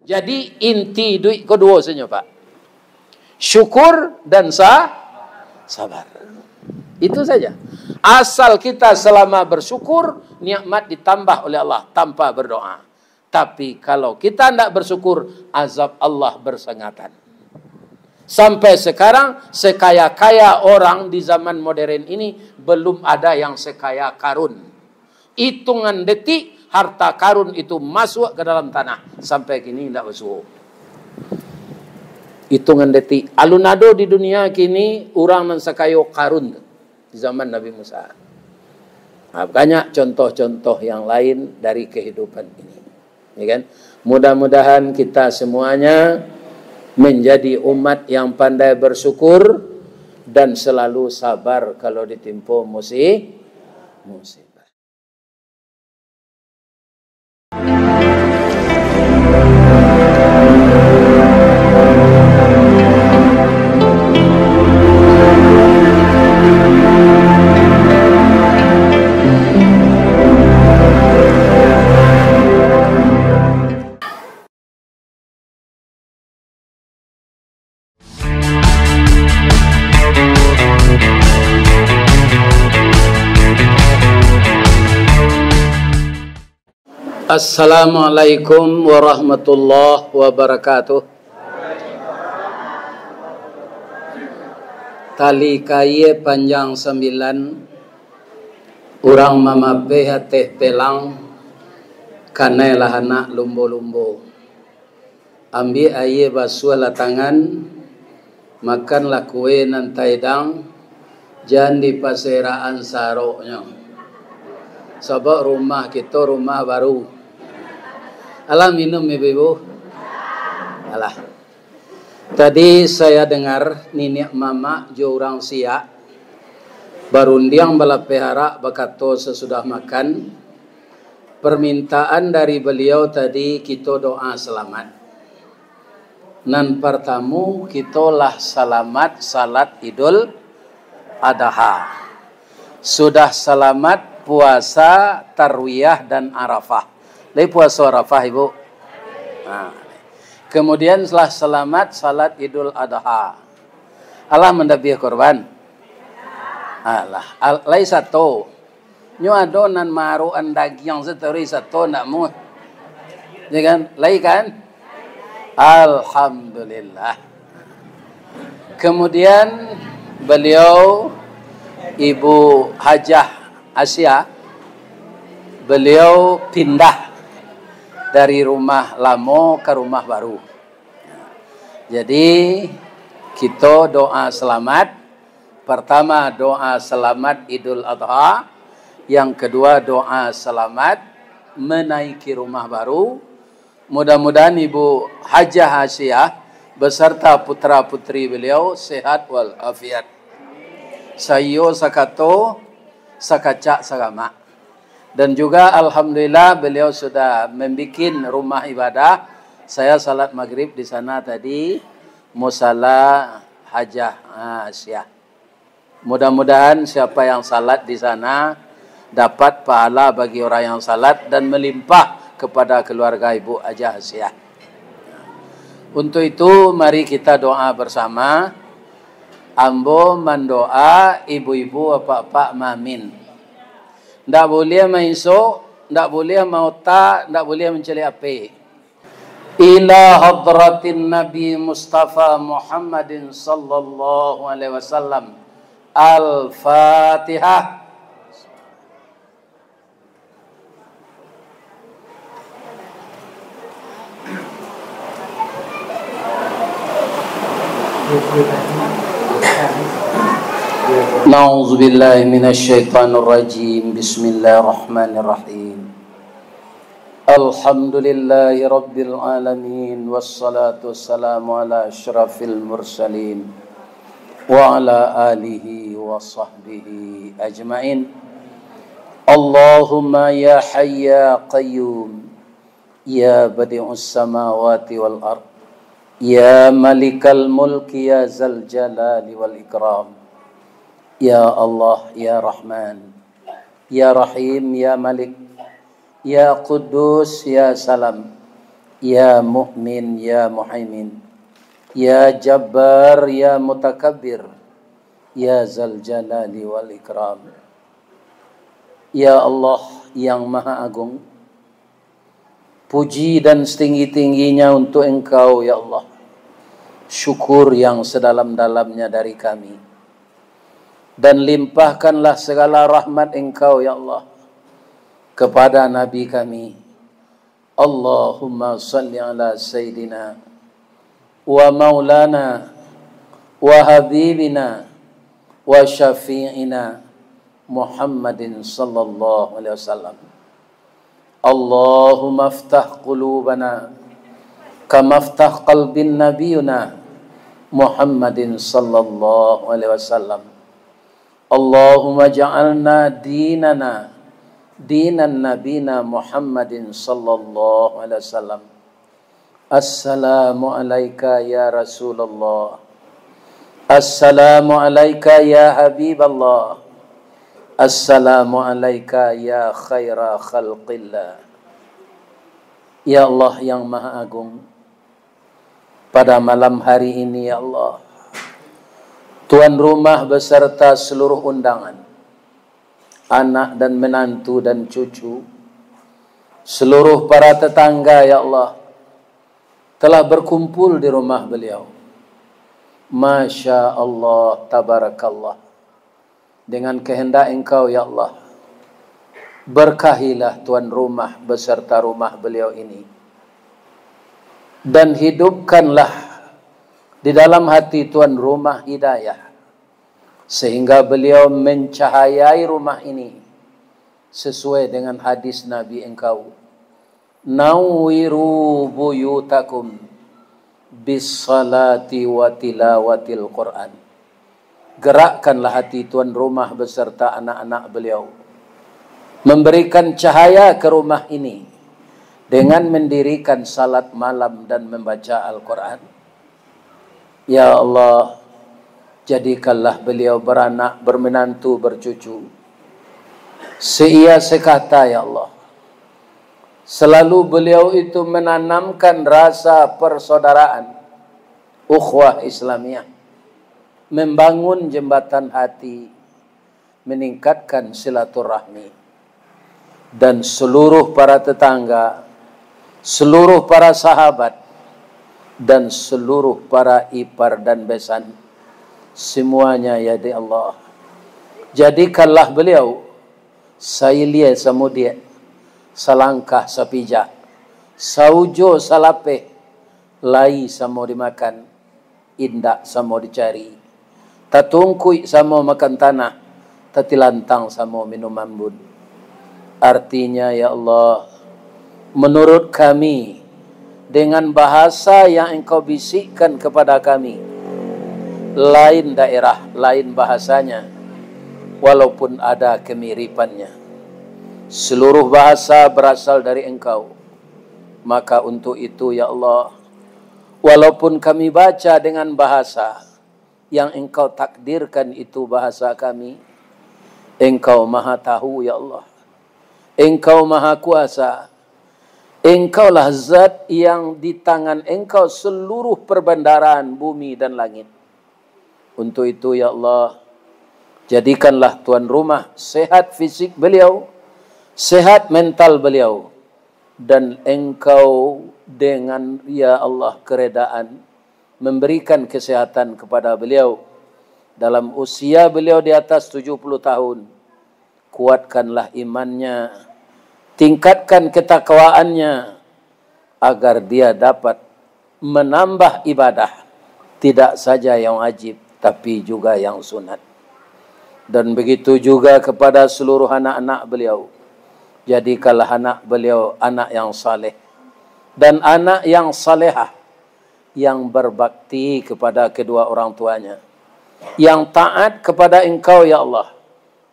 Jadi inti duit kedua saja Pak. Syukur dan sabar. Itu saja. Asal kita selama bersyukur, nikmat ditambah oleh Allah tanpa berdoa. Tapi kalau kita tidak bersyukur, azab Allah bersengatan. Sampai sekarang, sekaya-kaya orang di zaman modern ini, belum ada yang sekaya Karun. Hitungan detik, harta Karun itu masuk ke dalam tanah. Sampai kini tidak masuk. Hitungan detik. Alunado di dunia kini, orang yang sekayo Karun. Di zaman Nabi Musa. Nah, banyak contoh-contoh yang lain dari kehidupan ini. Ya kan? Mudah-mudahan kita semuanya menjadi umat yang pandai bersyukur dan selalu sabar kalau ditimpa musibah. Assalamualaikum warahmatullahi wabarakatuh. Tali kaye panjang 9, urang mamape hateh pelang, kanai lahana lumbo-lumbo. Ambil aye basuh la tangan, makanlah kue nan taidang, jangan di paseraan saroknya. Sebab rumah kita rumah baru. Alah minum ibu. Alah. Tadi saya dengar nenek mama jo orang siak barundiang bala pehara bakato sesudah makan. Permintaan dari beliau tadi kita doa selamat. Nan pertamu kita lah selamat salat Idul Adha. Sudah selamat puasa Tarwiyah dan Arafah. Lai puasa Arafah ibu. Nah, kemudian setelah selamat salat Idul Adha. Allah mendabiah korban. Allah. Lai satu. Nyo adonan maruan daging seteri satu nak mu. Ya kan? Lai kan? Alhamdulillah. Kemudian beliau Ibu Hajah Asia, beliau pindah dari rumah lama ke rumah baru. Jadi kita doa selamat. Pertama doa selamat Idul Adha. Yang kedua doa selamat menaiki rumah baru. Mudah-mudahan Ibu Hajah Asia beserta putra-putri beliau sehat walafiat. Sayo sakato sakacak sagama. Dan juga alhamdulillah beliau sudah membuat rumah ibadah. Saya salat maghrib di sana tadi, musala Hajah Asia. Mudah-mudahan siapa yang salat di sana dapat pahala bagi orang yang salat dan melimpah kepada keluarga Ibu Hajah Asia. Untuk itu mari kita doa bersama. Ambo mendoa, ibu-ibu, bapak-bapak mamin. Tak boleh maiso, tak boleh mauta, tak boleh mencari api. Ila hadratin Nabi Mustafa Muhammadin sallallahu alaihi wasallam. Al-Fatihah. Na'udzu billahi minasy syaithanir rajim. Bismillahirrahmanirrahim. Alhamdulillahi rabbil alamin wassalatu wassalamu ala asyrafil mursalin wa ala alihi wa sahbihi ajmain. Allahumma ya hayy ya qayyum ya badi'us samawati wal ard ya malikal mulki ya zal jalali wal ikram. Ya Allah, Ya Rahman, Ya Rahim, Ya Malik, Ya Quddus, Ya Salam, Ya Mu'min, Ya Muhaimin, Ya Jabbar, Ya Mutakabbir, Ya Zal Jalali wal Ikram. Ya Allah yang Maha Agung, puji dan setinggi-tingginya untuk Engkau ya Allah. Syukur yang sedalam-dalamnya dari kami. Dan limpahkanlah segala rahmat Engkau ya Allah kepada Nabi kami. Allahumma salli ala Sayyidina wa maulana wa habibina wa syafi'ina Muhammadin sallallahu alaihi wasallam. Allahumma aftah qulubana kama aftah qalbin nabiyuna Muhammadin sallallahu alaihi wasallam. Allahumma ja'alna dinana dinan nabina Muhammadin sallallahu alaihi wasallam. Assalamu alayka ya Rasulullah. Assalamu alayka ya Habiballah. Assalamu alayka ya khaira khalqillah. Ya Allah yang Maha Agung, pada malam hari ini ya Allah, tuan rumah beserta seluruh undangan, anak dan menantu dan cucu, seluruh para tetangga ya Allah, telah berkumpul di rumah beliau. Masya Allah, tabarakallah. Dengan kehendak Engkau ya Allah, berkahilah tuan rumah beserta rumah beliau ini. Dan hidupkanlah di dalam hati tuan rumah hidayah, sehingga beliau mencahayai rumah ini sesuai dengan hadis Nabi Engkau. Nawwiru buyutakum bis salati wa tilawatil Quran. Gerakkanlah hati tuan rumah beserta anak-anak beliau, memberikan cahaya ke rumah ini dengan mendirikan salat malam dan membaca Al-Quran. Ya Allah, jadikanlah beliau beranak, bermenantu, bercucu seia sekata ya Allah. Selalu beliau itu menanamkan rasa persaudaraan, ukhuwah Islamiyah, membangun jembatan hati, meningkatkan silaturahmi. Dan seluruh para tetangga, seluruh para sahabat, dan seluruh para ipar dan besan, semuanya ya di Allah, jadikanlah beliau sailia samudia, salangkah sapijak, saujo salape, lai samo dimakan, indak samo dicari, tatungkui samo makan tanah, tatilantang samo minum ambun. Artinya ya Allah, menurut kami, dengan bahasa yang Engkau bisikkan kepada kami, lain daerah, lain bahasanya, walaupun ada kemiripannya. Seluruh bahasa berasal dari Engkau. Maka untuk itu ya Allah, walaupun kami baca dengan bahasa yang Engkau takdirkan itu bahasa kami, Engkau Maha Tahu ya Allah. Engkau Maha Kuasa. Engkaulah zat yang di tangan Engkau seluruh perbendaharaan bumi dan langit. Untuk itu ya Allah, jadikanlah tuan rumah sehat fisik beliau, sehat mental beliau, dan Engkau dengan ya Allah keredaan memberikan kesehatan kepada beliau dalam usia beliau di atas 70 tahun. Kuatkanlah imannya, tingkatkan ketakwaannya, agar dia dapat menambah ibadah, tidak saja yang wajib, tapi juga yang sunat. Dan begitu juga kepada seluruh anak-anak beliau. Jadikanlah anak beliau anak yang saleh dan anak yang salehah, yang berbakti kepada kedua orang tuanya, yang taat kepada Engkau ya Allah,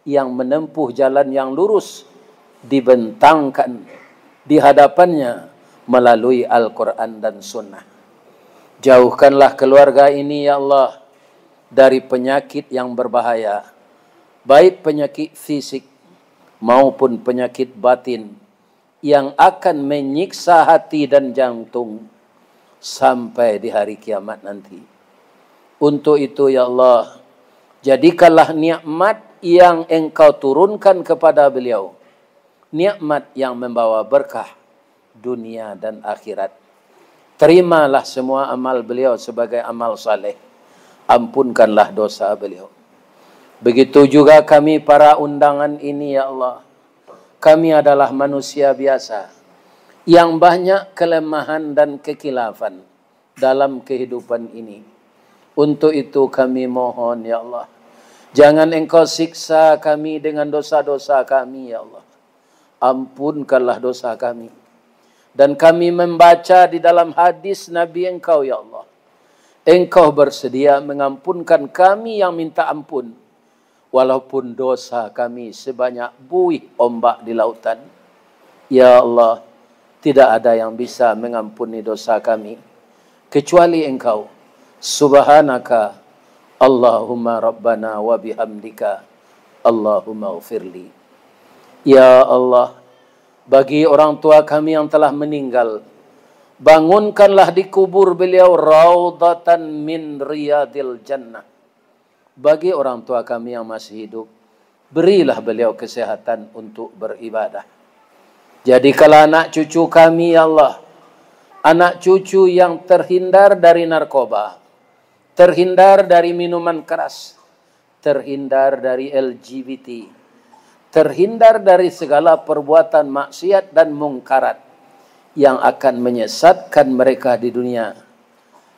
yang menempuh jalan yang lurus, dibentangkan di hadapannya melalui Al-Quran dan Sunnah. Jauhkanlah keluarga ini ya Allah dari penyakit yang berbahaya, baik penyakit fisik maupun penyakit batin, yang akan menyiksa hati dan jantung sampai di hari kiamat nanti. Untuk itu ya Allah, jadikanlah nikmat yang Engkau turunkan kepada beliau, nikmat yang membawa berkah dunia dan akhirat. Terimalah semua amal beliau sebagai amal saleh. Ampunkanlah dosa beliau. Begitu juga kami para undangan ini ya Allah. Kami adalah manusia biasa yang banyak kelemahan dan kekilafan dalam kehidupan ini. Untuk itu kami mohon ya Allah, jangan Engkau siksa kami dengan dosa-dosa kami ya Allah. Ampunkanlah dosa kami. Dan kami membaca di dalam hadis Nabi Engkau ya Allah, Engkau bersedia mengampunkan kami yang minta ampun, walaupun dosa kami sebanyak buih ombak di lautan. Ya Allah, tidak ada yang bisa mengampuni dosa kami kecuali Engkau. Subhanaka Allahumma Rabbana wa bihamdika Allahumma ghfirli. Ya Allah, bagi orang tua kami yang telah meninggal, bangunkanlah di kubur beliau raudatan min riyadil jannah. Bagi orang tua kami yang masih hidup, berilah beliau kesehatan untuk beribadah. Jadikanlah anak cucu kami ya Allah, anak cucu yang terhindar dari narkoba, terhindar dari minuman keras, terhindar dari LGBT, terhindar dari segala perbuatan maksiat dan mungkarat yang akan menyesatkan mereka di dunia,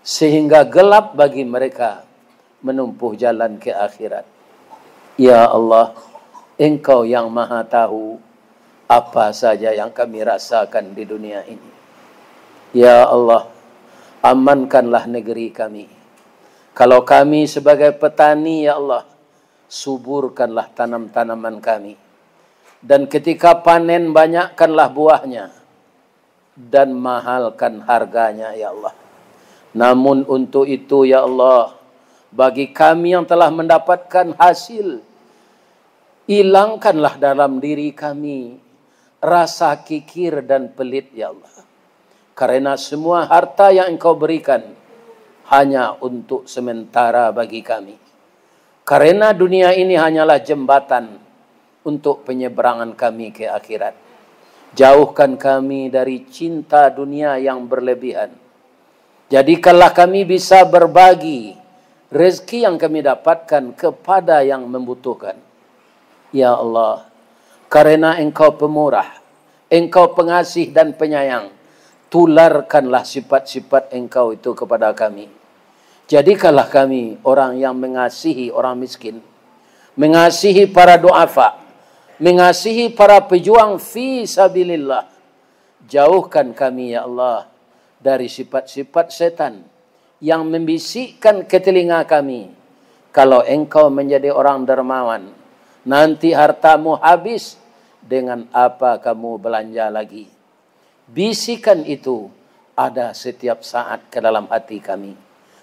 sehingga gelap bagi mereka menempuh jalan ke akhirat. Ya Allah, Engkau yang maha tahu apa saja yang kami rasakan di dunia ini. Ya Allah, amankanlah negeri kami. Kalau kami sebagai petani ya Allah, suburkanlah tanam-tanaman kami. Dan ketika panen banyakkanlah buahnya. Dan mahalkan harganya ya Allah. Namun untuk itu ya Allah, bagi kami yang telah mendapatkan hasil, hilangkanlah dalam diri kami rasa kikir dan pelit ya Allah. Karena semua harta yang Engkau berikan hanya untuk sementara bagi kami. Karena dunia ini hanyalah jembatan untuk penyeberangan kami ke akhirat. Jauhkan kami dari cinta dunia yang berlebihan. Jadikanlah kami bisa berbagi rezeki yang kami dapatkan kepada yang membutuhkan. Ya Allah, karena Engkau pemurah, Engkau pengasih dan penyayang, tularkanlah sifat-sifat Engkau itu kepada kami. Jadikanlah kami orang yang mengasihi orang miskin, mengasihi para duafa, mengasihi para pejuang fi sabilillah. Jauhkan kami ya Allah dari sifat-sifat setan yang membisikkan ke telinga kami, kalau Engkau menjadi orang dermawan, nanti hartamu habis, dengan apa kamu belanja lagi? Bisikan itu ada setiap saat ke dalam hati kami.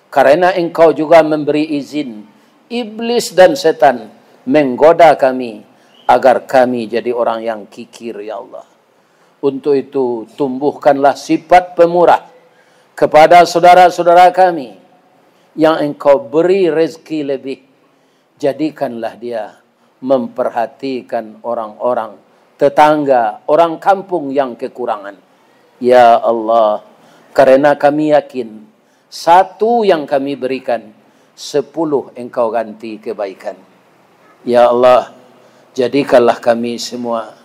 Karena Engkau juga memberi izin iblis dan setan menggoda kami agar kami jadi orang yang kikir ya Allah. Untuk itu tumbuhkanlah sifat pemurah kepada saudara-saudara kami yang Engkau beri rezeki lebih. Jadikanlah dia memperhatikan orang-orang tetangga, orang kampung yang kekurangan. Ya Allah, karena kami yakin satu yang kami berikan, 10 Engkau ganti kebaikan. Ya Allah, jadikanlah kami semua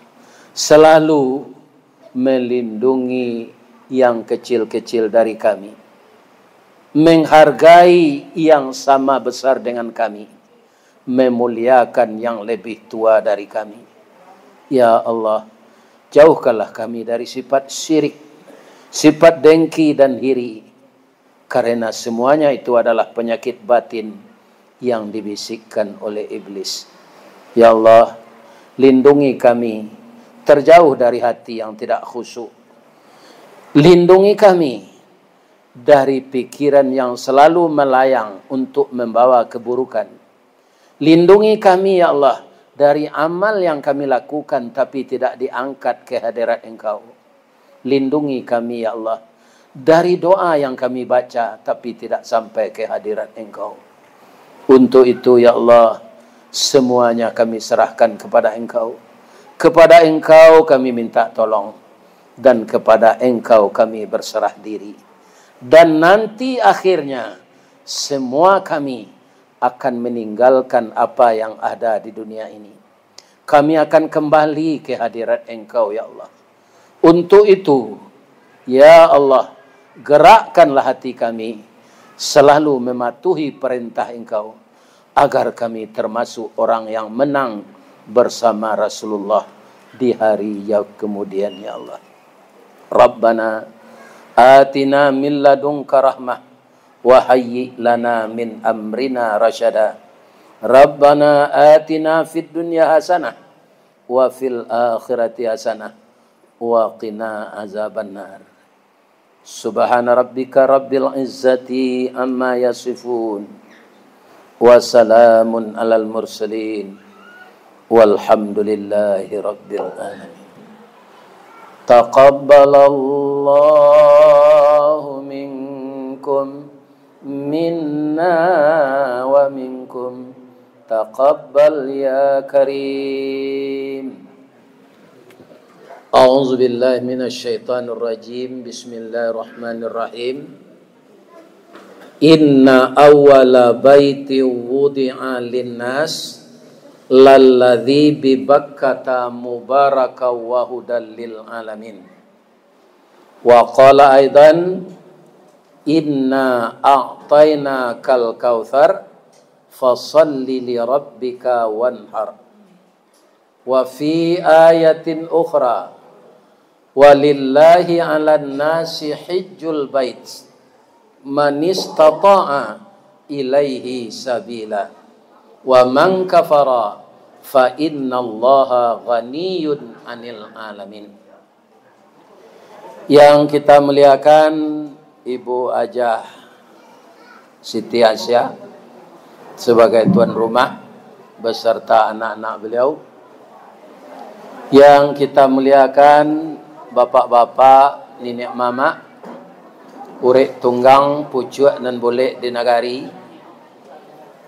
selalu melindungi yang kecil-kecil dari kami, menghargai yang sama besar dengan kami, memuliakan yang lebih tua dari kami. Ya Allah, jauhkanlah kami dari sifat syirik, sifat dengki dan iri, karena semuanya itu adalah penyakit batin yang dibisikkan oleh iblis. Ya Allah, lindungi kami terjauh dari hati yang tidak khusyuk. Lindungi kami dari pikiran yang selalu melayang untuk membawa keburukan. Lindungi kami ya Allah dari amal yang kami lakukan tapi tidak diangkat ke hadirat Engkau. Lindungi kami ya Allah dari doa yang kami baca tapi tidak sampai ke hadirat Engkau. Untuk itu ya Allah, semuanya kami serahkan kepada Engkau. Kepada Engkau kami minta tolong, dan kepada Engkau kami berserah diri. Dan nanti akhirnya semua kami akan meninggalkan apa yang ada di dunia ini. Kami akan kembali ke hadirat Engkau ya Allah. Untuk itu ya Allah, gerakkanlah hati kami selalu mematuhi perintah Engkau, agar kami termasuk orang yang menang bersama Rasulullah di hari yang kemudian ya Allah. Rabbana atina min ladunka rahmah wa hayyi lana min amrina rasyada. Rabbana atina fid dunya hasanah wa fil akhirati hasanah wa qina azabannar. Subhana rabbika rabbil izzati amma yasifun wa salamun alal mursalin walhamdulillahi rabbil alamin. Taqabbalallahu minkum minna wa minkum taqabbal ya karim. A'udzu billahi minasy syaithanir rajim. Bismillahirrahmanirrahim. Inna awwala baiti wudi'a lin-nas lalladzi bi Bakkata mubaraka wa hudal lil alamin. Wa qala aidan inna a'tainakal kautsar fasalli li rabbika wanhar. Wa fi ayatin ukhra walillahi 'alan nasi hajjul bait man istata'a ilaihi sabila wa man kafara fa innallaha ghaniyyun 'anil alamin. Yang kita muliakan Ibu Hajah Siti Asya sebagai tuan rumah beserta anak-anak beliau. Yang kita muliakan bapak-bapak, nenek mama, urek tunggang, pucuk nan boleh di nagari,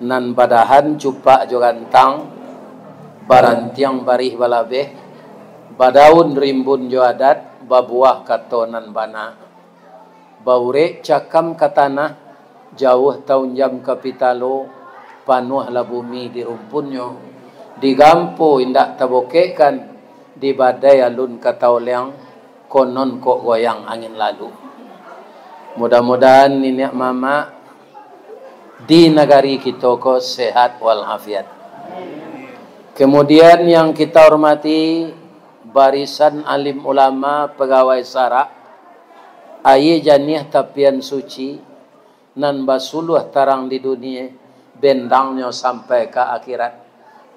nan badahan cupak jo gantang, barantiang barih balabeh, badaun rimbun jo adat, babuah katonan bana. Baurek cakam katanah, jauh tahun jam kapitalo, panuhlah bumi di rumpunyo, digampo indak tabokekan, di badai alun katauliang, konon kok goyang angin lalu. Mudah-mudahan nenek mama di negari kita ko sehat walafiat. Kemudian yang kita hormati barisan alim ulama pegawai sara, aye janih tapian suci nan basuluh tarang di dunia, bendangnya sampai ke akhirat.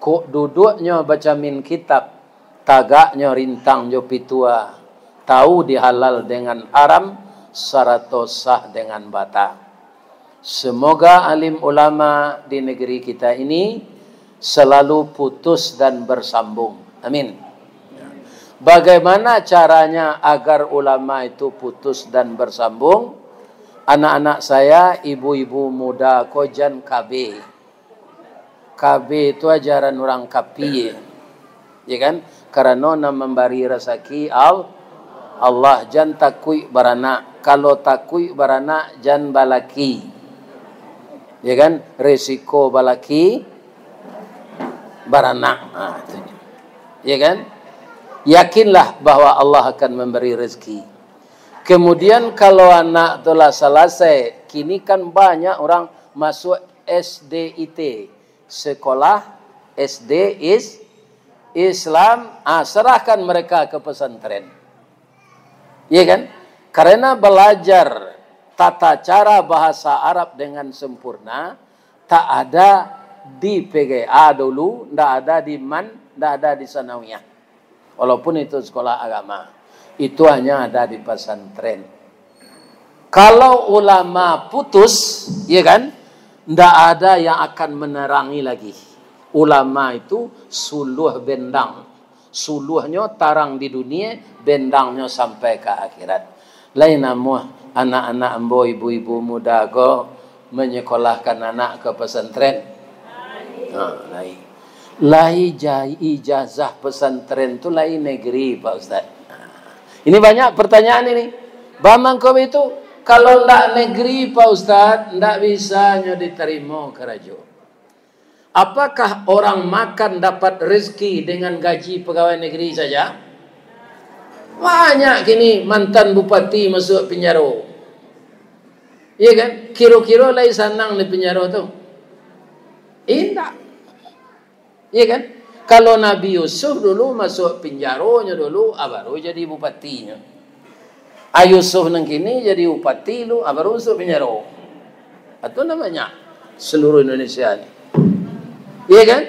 Kok duduknya baca min kitab, tagaknya rintang jo pitua, tahu dihalal dengan haram, sarato sah dengan bata. Semoga alim ulama di negeri kita ini selalu putus dan bersambung. Amin. Bagaimana caranya agar ulama itu putus dan bersambung? Anak-anak saya, ibu-ibu muda kojan KB. KB itu ajaran orang kapi, ya kan? Karena nama memberi rezeki Allah, jan takui baranak. Kalau takui baranak jan balaki, ya kan? Resiko balaki baranak, ya kan? Yakinlah bahwa Allah akan memberi rezeki. Kemudian kalau anak telah selesai, kini kan banyak orang masuk SDIT, sekolah SD Islam, serahkan mereka ke pesantren. Ya kan? Karena belajar tata cara bahasa Arab dengan sempurna, tak ada di PGA dulu, tidak ada di MAN, tidak ada di Sanawiyah. Walaupun itu sekolah agama, itu hanya ada di pesantren. Kalau ulama putus, ya kan, tidak ada yang akan menerangi lagi. Ulama itu suluh bendang. Suluhnya tarang di dunia, bendangnya sampai ke akhirat. Lain namuh anak-anak ambo, ibu-ibu muda ko menyekolahkan anak ke pesantren. Lain. Ijazah pesantren itu lain negeri, Pak Ustaz. Ini banyak pertanyaan ini. Bamang kau itu kalau ndak negeri, Pak Ustaz, ndak bisa diterima kerajo. Apakah orang makan dapat rezeki dengan gaji pegawai negeri saja? Banyak kini mantan bupati masuk penjara. Iya kan? Kira-kira lain senang di penjara tu. Tidak. Iya kan? Kalau Nabi Yusuf dulu masuk penjaranya dulu, baru jadi bupatinya. Yusuf nang kini jadi bupati lu, baru masuk penjara. Itu namanya seluruh Indonesia ni. Iya kan?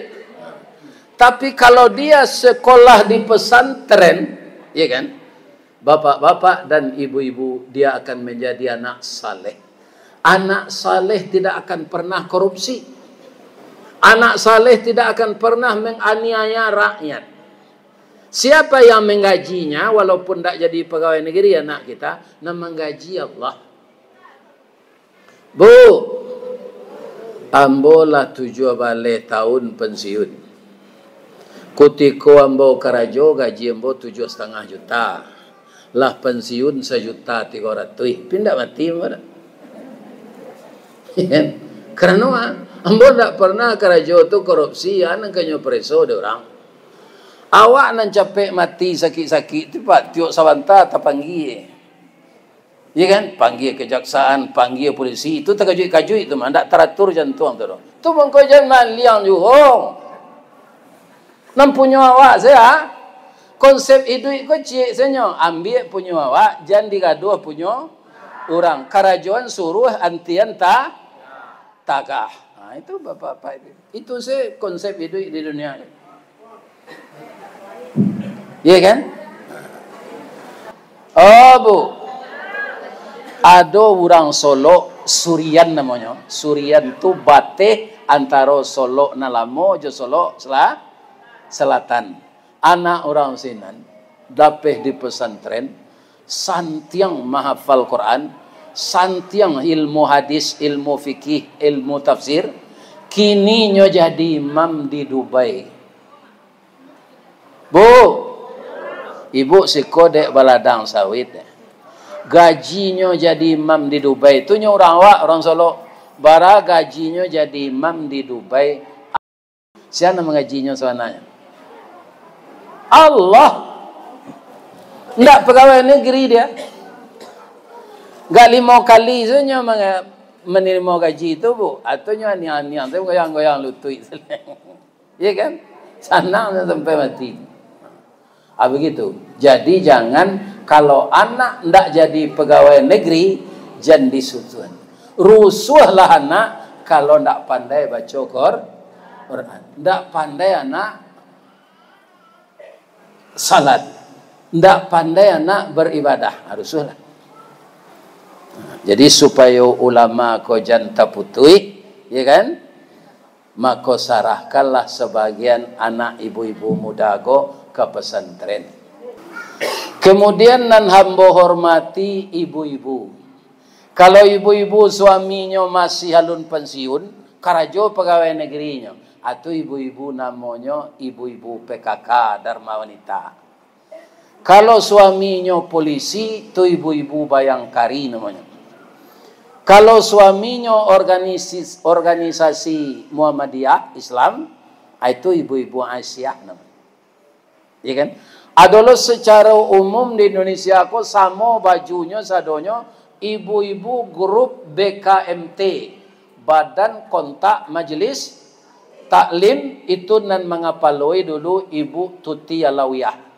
Tapi kalau dia sekolah di pesantren, iya kan? Bapak-bapak dan ibu-ibu, dia akan menjadi anak saleh. Anak saleh tidak akan pernah korupsi. Anak saleh tidak akan pernah menganiaya rakyat. Siapa yang menggajinya, walaupun tidak jadi pegawai negeri anak kita, menggaji Allah. Bu, ambo lah 7 balik tahun pensiun. Kutiko ambo karajo gaji ambo 7,5 juta. Lah pensiun 1.300.000. Pindah mati mana? Karena ambo tak pernah karajo tu korupsi, anak kanyo preso de orang. Awak nan capek mati sakit-sakit tu pak tiok sawanta ta panggil. Ya kan? Panggil kejaksaan, panggil polisi, itu terkajut-kajut itu mah, ndak teratur jantung tu. Tu bangko jangan liang juhong. Nam punya awak saya, konsep hidup ko cik senyo, ambil punya awak, jangan digaduh punya orang. Karajuan suruh antian takah. Nah, itu bapak-bapak itu. Itu saya konsep hidup di dunia ini. Iya kan? Oh, Bu. Ada orang Solo, Surian namanya. Surian tu bateh antara Solo Nalamo je Solo Selatan. Anak orang sinan dapeh di pesantren, santiang menghafal Quran, santiang ilmu hadis, ilmu fikih, ilmu tafsir. Kini nyo jadi imam di Dubai. Bu, ibu si kodek baladang sawit. Gajinya jadi imam di Dubai. Itu orang awak, orang Solo. Bara gajinya jadi imam di Dubai. Siapa mengajinya sebenarnya? Allah. Tidak pegawai negeri dia. Gak 5 kali saja menerima gaji itu, Bu. Ataunya nian-nian. Tapi goyang-goyang lutut. Iya kan? Senang sampai mati. Begitu. Jadi jangan, kalau anak tidak jadi pegawai negeri, jangan disutuan. Rusuhlah anak kalau tidak pandai baca Quran. Tidak pandai anak salat. Tidak pandai anak beribadah. Rusuhlah. Jadi supaya ulama ko jangan terputui, ya kan? Maka sarahkanlah sebagian anak ibu-ibu muda ko ke pesantren. Kemudian nan hamba hormati ibu-ibu. Kalau ibu-ibu suaminya masih halun pensiun, karajo pegawai negerinya, atau ibu-ibu namanya ibu-ibu PKK Dharma Wanita. Kalau suaminya polisi, itu ibu-ibu bayangkari namanya. Kalau suaminya organisasi Muhammadiyah Islam, itu ibu-ibu Aisyah namanya. Ya kan? Adalah secara umum di Indonesia aku sama bajunya sadonya ibu-ibu grup BKMT, Badan Kontak Majelis Taklim, itu nan mengapaloi dulu Ibu Tuti Alawiyah.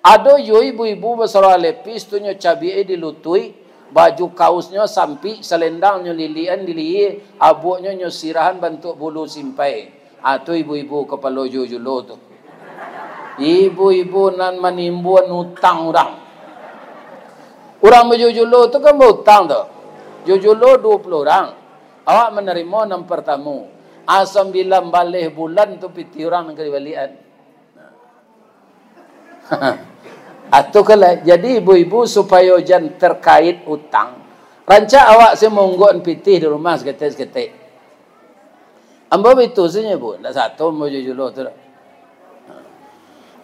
Ada yo ibu-ibu besar lepis tu nyo cabai dilutui, baju kaosnya sampi, selendangnya lilian dilihi, abuknya nyo sirahan bentuk bulu simpai. Atau ibu-ibu kepala jujulo tu. Ibu-ibu nan menimbuan hutang orang. Orang berjujulo tu kan berhutang tu. Jujulo 20 orang. Awak menerima 6 pertamu. Asam bilang balik bulan tu piti orang nak balian. Atau kalau jadi ibu-ibu supaya jangan terkait utang. Rancak awak saya monggon piti di rumah seketik-seketik. Ambo itu saja bu, nak satu mau jujulo tu.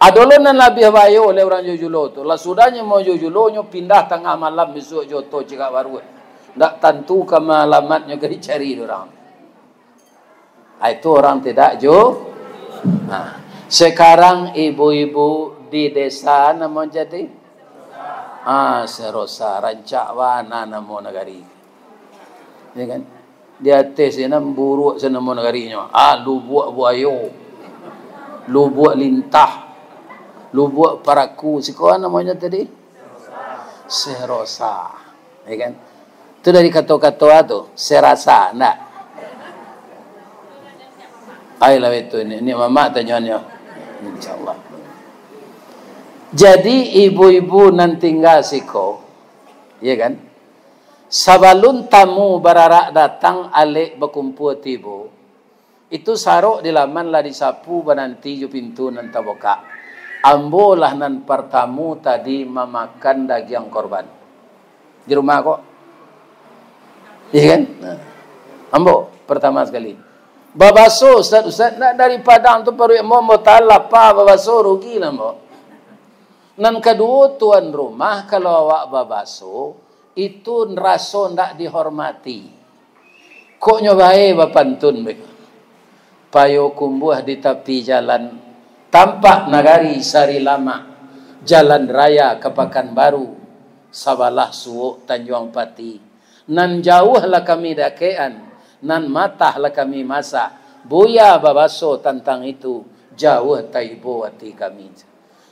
Adolo nan lebih bayo oleh orang jujulo tu. Lah sudahnya mau jujulo nyo pindah tengah malam besok joto cakap baru. Tak tentu ke alamatnya ke dicari orang. Itu orang tidak sekarang ibu-ibu di desa nama jadi serosa rancak wana nama negari. Ya kan? Dia tes ini buruk senama negarinya. Lu buat buayo. Lu buat lintah. Lu buat paraku. Sikuan namanya tadi? Serosa. Ya kan? Itu dari kata-kata tu. Serasa. Nak. Ayolah itu. Ini mama tanyanya. InsyaAllah. Jadi ibu-ibu nan tinggal siko. Ya kan? Sabalun tamu bararak datang alik berkumpul tibu. Itu sarok di laman lah disapu bananti ju pintu nan taboka. Ambolah nan pertamu tadi memakan daging korban. Di rumah kok. Iya kan? Ambo pertama sekali. Babaso Ustaz nak dari Padang tu baru mau talap apa babaso rugi lah mo. Nan kedua tuan rumah kalau awak babaso itu neraso ndak dihormati. Kok nyobae bapantun bek. Payo kumbuh di tepi jalan tampak nagari sari lama. Jalan raya ke Pekanbaru. Sabalah suuk Tanjung Pati. Nan jauhlah kami dakean. Nan matahlah kami masak. Buya babaso tentang itu. Jauh taibo hati kami.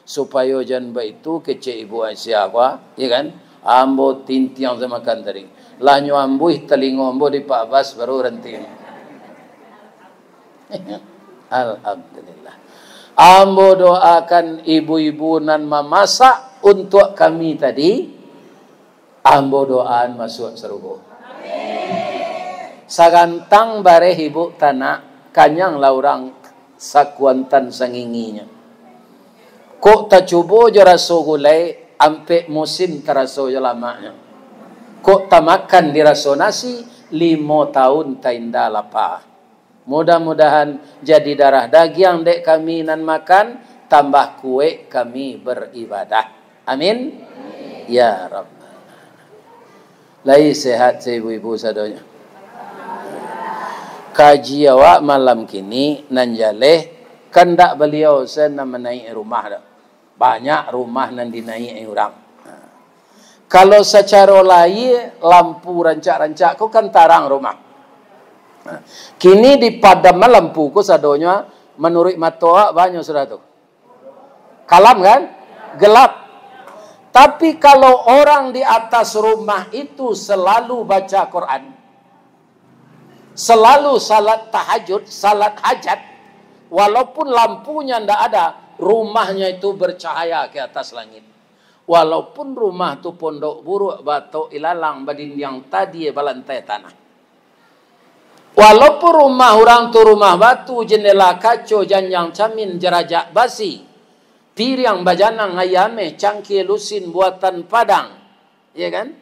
Supaya jangan itu kecik ibu Aisyah ya kan? Ambo tintiang saya makan tadi. Lanyo ambuih telingo ambo di Pak Bas baru renting. Alhamdulillah. Ambo doakan ibu-ibu nan memasak untuk kami tadi. Ambo doaan masuk surga. Sagantang bare ibu tanah kanyang laurang sakuantan sanginginya. Kok tak cubo je raso gulai ampe musim teraso je lamanya. Kok tak makan diraso nasi 5 tahun tak indah lapar. Mudah-mudahan jadi darah daging dek kami nan makan, tambah kue kami beribadah. Amin. Ya Rabb. Lai sehat ibu-ibu sadonya. Kaji awak malam kini nan jaleh kandak beliau sen menaik rumah dah. Banyak rumah nan dinaik orang. Kalau secara lain lampu rancak-rancak ku kan tarang rumah. Kini di padam lampu ku sadonya menurut matoa banyak sudah tu. Kalam kan? Gelap. Tapi kalau orang di atas rumah itu selalu baca Quran, selalu salat tahajud, salat hajat, walaupun lampunya ndak ada, rumahnya itu bercahaya ke atas langit. Walaupun rumah tu pondok buruk batok ilalang badin yang tadi balantai tanah. Walaupun rumah orang tu rumah batu, jendela kaco, janjang camin, jerajak basi, piring bajanang ayame, cangkir lusin buatan Padang, ya kan?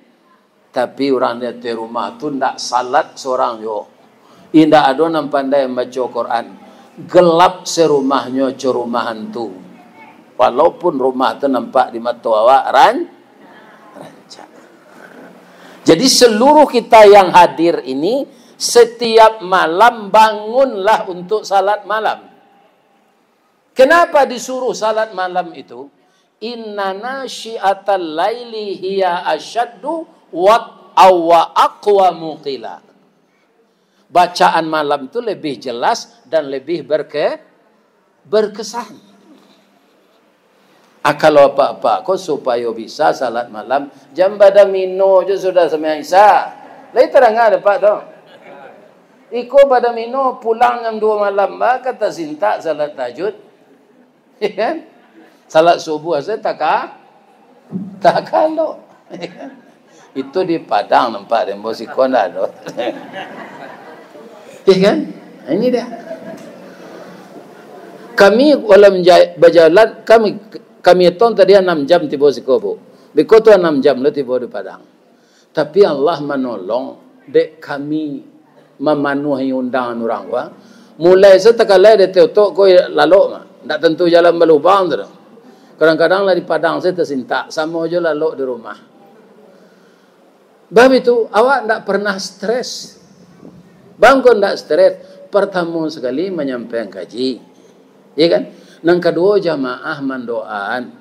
Tapi orang di rumah tu ndak salat seorang yo, indah ada nam pandai baca Quran, gelap serumahnya cerumahan tu. Walaupun rumah tu nampak di mata awak rancak. Jadi seluruh kita yang hadir ini setiap malam bangunlah untuk salat malam. Kenapa disuruh salat malam itu? Inna nasyi'atal laili hiya asyaddu wa aqwamu qila. Bacaan malam itu lebih jelas dan lebih berkesan. Kalau apa-apa kau supaya bisa salat malam jam badamino je sudah sama Isa. Lai terang ada pak tu. Iko badamino pulang jam 2 malam ba kata sinta salat tahajud. Ya kan? Salat subuh saya tak kalau. Itu di Padang nampak demo si kona tu. Ya kan? Ini dia. Kami walau berjalan, kami ton tadi 6 jam tiba sikobo. Biko tu 6 jam lah tiba di Padang. Tapi Allah menolong dek kami memenuhi undangan orang wa. Mulai setekalai de teotok ko lalu mah. Tak tentu jalan berlubang tu. Kadang-kadang lah di Padang saya tersintak sama aja lalu di rumah. Bab itu awak tak pernah stres. Bangkon tak stres. Pertama sekali menyampaikan kaji. Ya kan? Yang kedua jamaah mendoaan.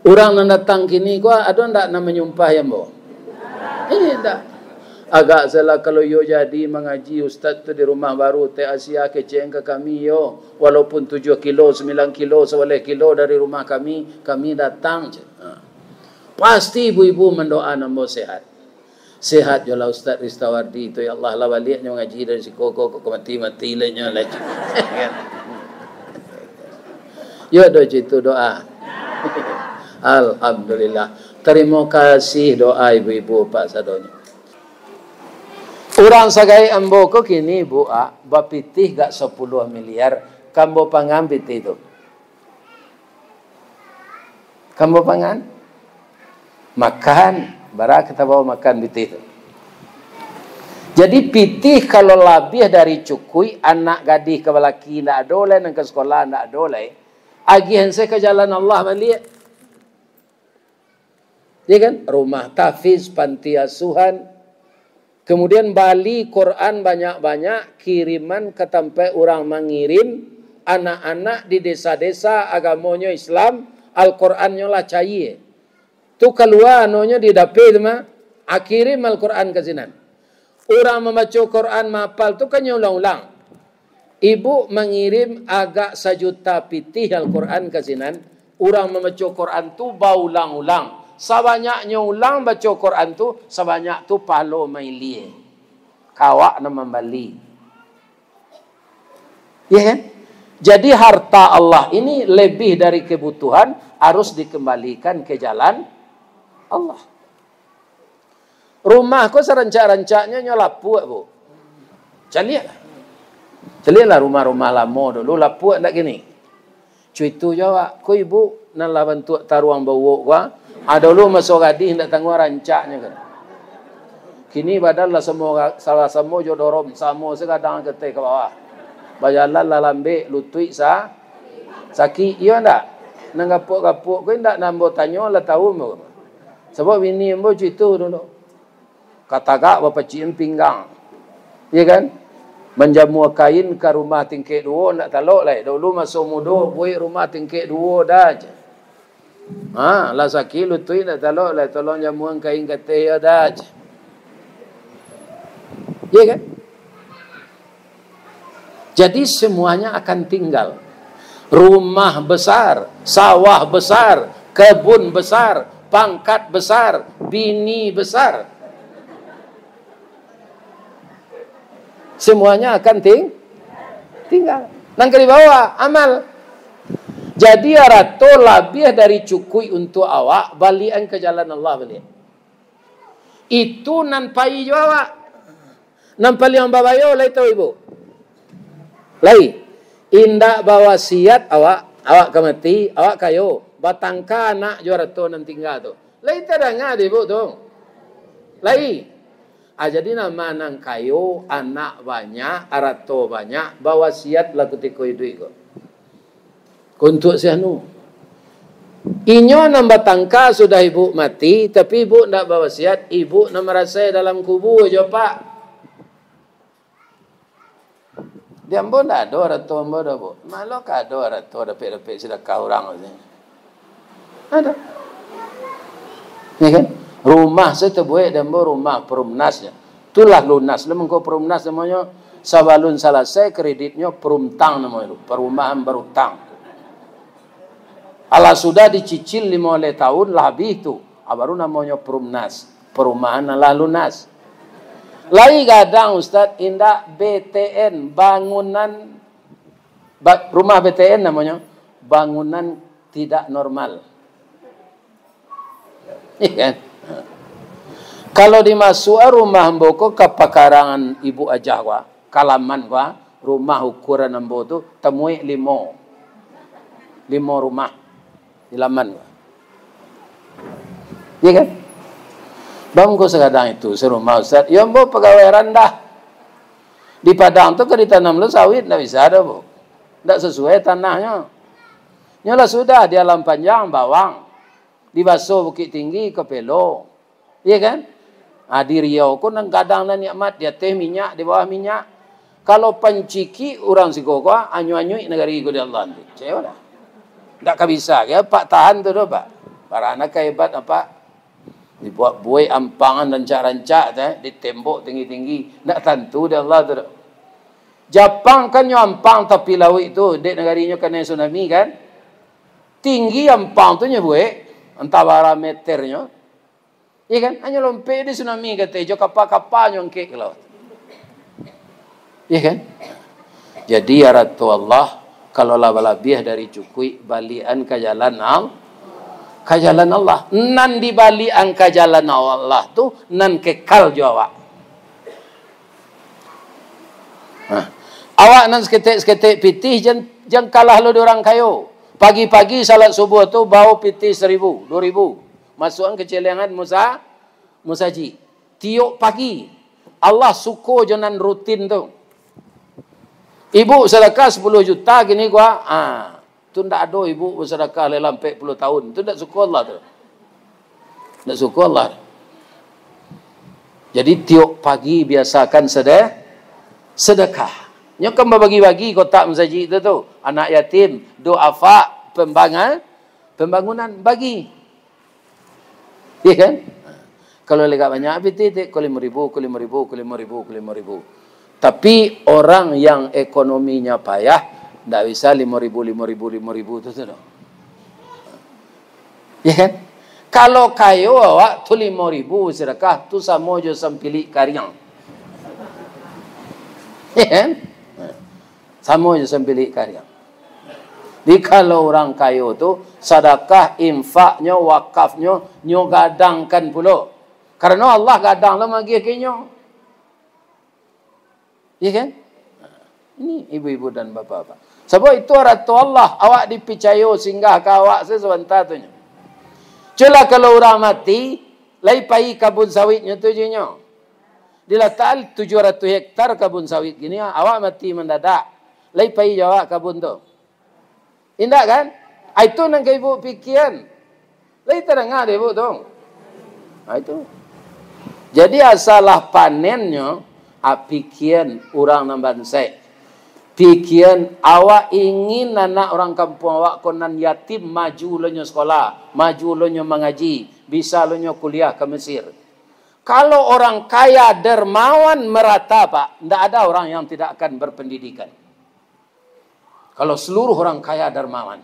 Orang yang datang kini gua ada ndak nama menyumpah yang bo? Ini tak. Agak salah kalau yo jadi mengaji ustaz tu di rumah baru Teh Asia keceng ke kami yo. Walaupun 7 kilo, 9 kilo, 11 kilo dari rumah kami datang je. Pasti ibu-ibu mendoa nombor sehat. Sehat je lah Ustaz Ristawardi tu ya Allah lah baliknya mengaji dari si koko mati-mati lenya lagi. Yo doa itu doa. Alhamdulillah. Terima kasih doa ibu-ibu Pak Sadonya. Orang sagai ambo ko kini bu bapitih gak 10 miliar kambo pangan pitih itu. Kambo pangan makan barak kita bawa makan pitih itu. Jadi pitih kalau lebih dari cukui anak gadih ke balaki ndak adole nang ke sekolah ndak adole agihan saya ke jalan Allah balik. Ya kan? Rumah tahfiz, panti asuhan. Kemudian Bali Quran banyak-banyak kiriman ke tempat orang mengirim anak-anak di desa-desa agamanya Islam Al-Qurannya lah cair. Tu keluar anonya di dapur mah akirim Al-Quran ke sinan. Orang membaca Quran mapal tu kan ulang-ulang. Ibu mengirim agak 1 juta pitih Al-Quran ke sinan. Orang membaca Quran tu baulang-ulang. Sabanyaknya ulang baca Quran tu, sebanyak tu palo maili. Kawak nama Bali. Ya kan? Jadi harta Allah ini lebih dari kebutuhan harus dikembalikan ke jalan Allah. Rumahku serencak-rencaknya nyolapu bu. Celiaklah rumah-rumah lama dulu lapu tak gini. Cuitu jawab, ko ibu nak lawan tu taruang bawa gua. Ada dulu masuk gadis hendak tangguh rancaknya kan. Kini badal lah semua salah semua jodorom sama sekadang ketai ke bawah. Bajalan lah lambe lutui sakit iya ndak? Nang gapuk-gapuk ko ndak nambo tanyo lah tahu mo. Sebab bini ambo itu dulu. Kata gak bapa cien pinggang. Iya kan? Menjamu kain ke rumah tingkat 2 ndak talok lah. Dulu masuk mudo buat rumah tingkat 2 dah aja. Lah sakit lutui nak talok lah tolong jamuan kain kata ya dah. Ya kan? Jadi semuanya akan tinggal. Rumah besar, sawah besar, kebun besar, pangkat besar, bini besar. Semuanya akan tinggal. Nang di bawah amal. Jadi arato lebih dari cukui untuk awak balian ke jalan Allah balik. Itu nampai jo awak. Nampai yang babayo lai tahu ibu. Lai indak bawa siat awak kemati, awak kayo batangka anak jo arato nan tinggal tu. Lai tadanga ibu tu. Lai jadi nama nang kayo anak banyak, arato banyak, bawa siat lah ketika itu. Untuk sianu. Inyo nambah tangka sudah ibu mati, tapi ibu tidak bawa siat, ibu nak merasa dalam kubur je pak. Dia pun tak ada ratu ambo dah bu. Malu kado ratu dapat sedekah orang ni. Ada. Ya kan? Rumah saya terbuat dan rumah perumnasnya. Itulah lunas. Lepas kau perumnas namanya sabalun selesai kreditnya perumtang namanya. Perumahan berutang. Ala sudah dicicil 5 tahun lebih itu. Baru namanya perumnas. Perumahan ala lunas. Lai gadang Ustaz indah BTN bangunan rumah BTN namanya bangunan tidak normal. Iya kan? Kalau dimasuk rumah mboko ke pekarangan ibu ajah gua, kalaman gua, rumah ukuran ambo tu temui 5 rumah di laman. Iya kan? Bangku sekadang itu serumah Ustaz, ya ambo pegawai rendah. Di Padang tu kan ditanam lu sawit enggak bisa ada, Bu. Enggak sesuai tanahnya. Nyolah sudah di alam panjang bawang. Di Baso Bukit Tinggi ke Pelo. Iya kan? Di Riau pun kadang nikmat dia teh minyak di bawah minyak. Kalau panciki orang Sigoga anyu-anyu negari ko di Allah tu. Cewek dah. Tak bisa ya Pak tahan tu dah Pak. Para anak hebat apa? Dibuat buai ampangan rancak-rancak di tembok tinggi-tinggi. Tak tentu di Allah tu. Jepang kan nyo ampang tapi laut itu dek negarinya kena tsunami kan. Tinggi ampang tu nya buai entah berapa meternya. Iya kan? Hanya lompat di tsunami kata jo kapal-kapal nyongkek ke laut. Iya kan? Jadi ya Ratu Allah, kalau labah-labih dari cukui balian ke jalan Allah. Nan di balian ke jalan Allah tu nan kekal Jawa. Awak nan seketik pitih jangan kalah lo orang kayo. Pagi-pagi salat subuh tu bau pitih 1,000, 2,000. Masukan ke celengan musaji. Tiuk pagi. Allah suko jonan rutin tu. Ibu sedekah 10 juta gini gua, tu ndak ada ibu bersedekah dalam 40 tahun. Tu ndak syukur Allah tu. Ndak syukur Allah. Jadi tiap pagi biasakan sedekah. Nyokam bagi-bagi kotak masjid itu tu, anak yatim, duafa, pembangunan bagi. Iya kan? Kalau lekat banyak titik, 5,000. Tapi orang yang ekonominya payah, tidak bisa 5,000 tu tu. Ya kan? Kalau kayo awak tu 5,000 sedekah tu sama je sampilik karyang. Ya kan? Sama je sampilik karyang. Jadi kalau orang kayo tu sedekah, infaknya, wakafnya, nyo gadangkan pula. Karena Allah gadang lah magi kenyo. Ya kan? Ini ibu-ibu dan bapak-bapak. Sebab itu Ratu Allah, awak dipicayo singgah ke awak sesebentar tu. Cula kalau orang mati, lai pai kabun sawitnya tu je nyo. Diletak 700 hektar kabun sawit gini, awak mati mendadak. Lai pai jawab kabun tu. Indah kan? Itu nang ibu pikiran. Lai terengah deh ibu tu. Itu. Jadi asalah panennya pikiran orang nan bansai. Pikiran awak ingin anak orang kampung awak konan yatim maju lonyo sekolah, maju lonyo mengaji, bisa lonyo kuliah ke Mesir. Kalau orang kaya dermawan merata Pak, tidak ada orang yang tidak akan berpendidikan. Kalau seluruh orang kaya dermawan.